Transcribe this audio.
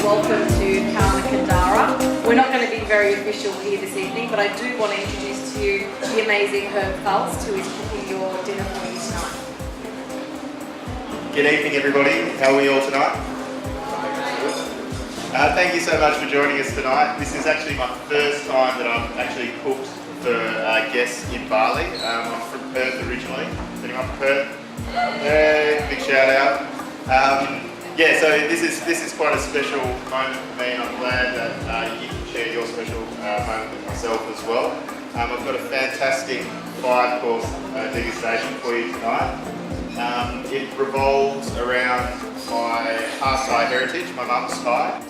Welcome to Karma Kandara. We're not going to be very official here this evening, but I do want to introduce to you the amazing Faust, who is cooking your dinner for you tonight. Good evening, everybody. How are we all tonight? Thank you so much for joining us tonight. This is actually my first time that I've actually cooked for guests in Bali. I'm from Perth originally. Is anyone from Perth? Hey, big shout out. Yeah, so this is quite a special moment for me, and I'm glad that you can share your special moment with myself as well. I've got a fantastic 5-course degustation for you tonight. It revolves around my half Thai heritage. My mum's Thai.